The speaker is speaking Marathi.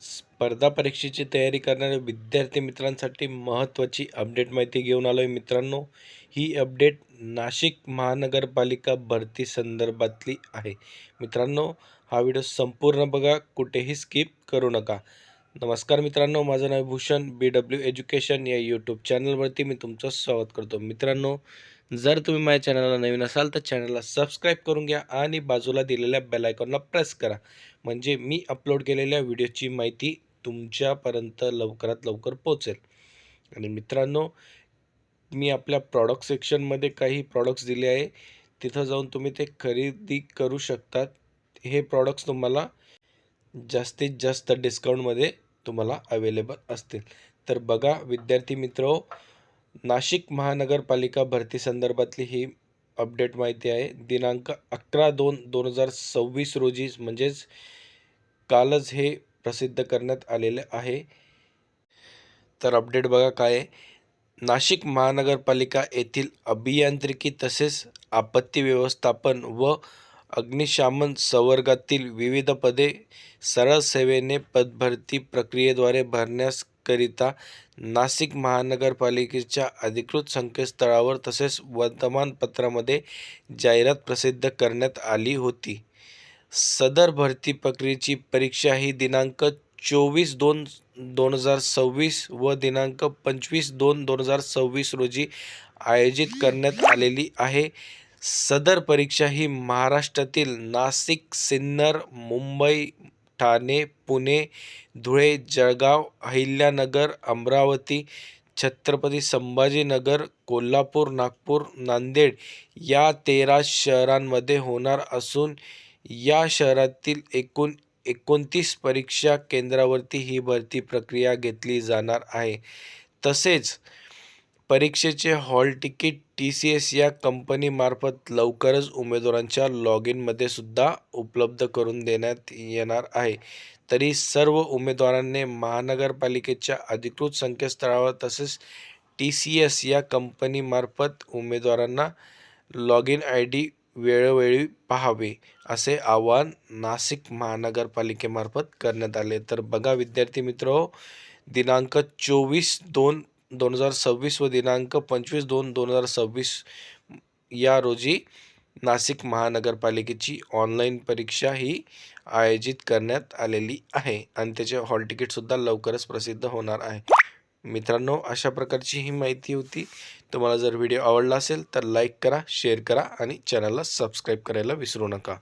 स्पर्धा परीक्षेची तयारी करणाऱ्या विद्यार्थी मित्रांसाठी महत्त्वाची अपडेट माहिती घेऊन आलो आहे मित्रांनो. ही अपडेट नाशिक महानगरपालिका भरती संदर्भातली आहे. मित्रांनो, हा व्हिडिओ संपूर्ण बघा, कुठेही स्किप करू नका. नमस्कार मित्रांनो, माझं नाव भूषण. BW एज्युकेशन या यूट्यूब चॅनलवरती मी तुमचं स्वागत करतो. मित्रांनो, जर तुम्ही माझ्या चॅनलला नवीन असाल तर चॅनलला सबस्क्राईब करून घ्या आणि बाजूला दिलेल्या बेल आयकॉनला प्रेस करा, म्हणजे मी अपलोड केलेल्या व्हिडिओची माहिती तुमच्यापर्यंत लवकरात लवकर पोहोचेल. आणि मित्रांनो, मी आपल्या प्रॉडक्ट सेक्शनमध्ये काही प्रॉडक्ट्स दिले आहे, तिथं जाऊन तुम्ही ते खरेदी करू शकतात. हे प्रॉडक्ट्स तुम्हाला जास्तीत जास्त डिस्काउंटमध्ये तुम्हाला अवेलेबल असतील. तर बघा विद्यार्थी मित्र, नाशिक महानगरपालिका भरती संदर्भातली ही अपडेट माहिती आहे. दिनांक 11/2/2026 रोजी, म्हणजेच कालच हे प्रसिद्ध करण्यात आलेले आहे. तर अपडेट बघा काय आहे. नाशिक महानगरपालिका येथील अभियांत्रिकी तसेच आपत्ती व्यवस्थापन व अग्निशमन संवर्गातील विविध पदे सरळ सेवेने पदभरती प्रक्रियेद्वारे भरण्याकरिता नाशिक महानगरपालिकेच्या अधिकृत संकेतस्थळावर तसेच वर्तमानपत्रामध्ये जाहिरात प्रसिद्ध करण्यात आली होती. सदर भरती प्रक्रियेची परीक्षा ही दिनांक 24/2/2026 व दिनांक 25/2/2026 रोजी आयोजित करण्यात आलेली आहे. सदर परीक्षा ही महाराष्ट्रातील नाशिक, सिन्नर, मुंबई, ठाणे, पुणे, धुळे, जळगाव, अहिल्यानगर, अमरावती, छत्रपती संभाजीनगर, कोल्हापूर, नागपूर, नांदेड या 13 शहरांमध्ये होणार असून या शहरातील एकूण 29 परीक्षा केंद्रावरती ही भरती प्रक्रिया घेतली जाणार आहे. तसेच परीक्षेचे हॉल तिकीट TCS या कंपनीमार्फत लवकरच उमेदवारांच्या लॉग इनमध्ये सुद्धा उपलब्ध करून देण्यात येणार आहे. तरी सर्व उमेदवारांनी महानगरपालिकेच्या अधिकृत संकेतस्थळावर तसेच TCS या कंपनीमार्फत उमेदवारांना लॉग इन ID वेळोवेळी पाहावे, असे आवाहन नाशिक महानगरपालिकेमार्फत करण्यात आले. तर बघा विद्यार्थी मित्र, दिनांक 24/2/2026 व दिनांक 25/2/2026 या रोजी नाशिक महानगरपालिकेची ऑनलाईन परीक्षा ही आयोजित करण्यात आलेली आहे आणि त्याचे हॉल तिकीटसुद्धा लवकरच प्रसिद्ध होणार आहे. मित्रांनो, अशा प्रकारची ही माहिती होती. तुम्हाला जर व्हिडिओ आवडला असेल तर लाईक करा, शेअर करा आणि चॅनलला सबस्क्राईब करायला विसरू नका.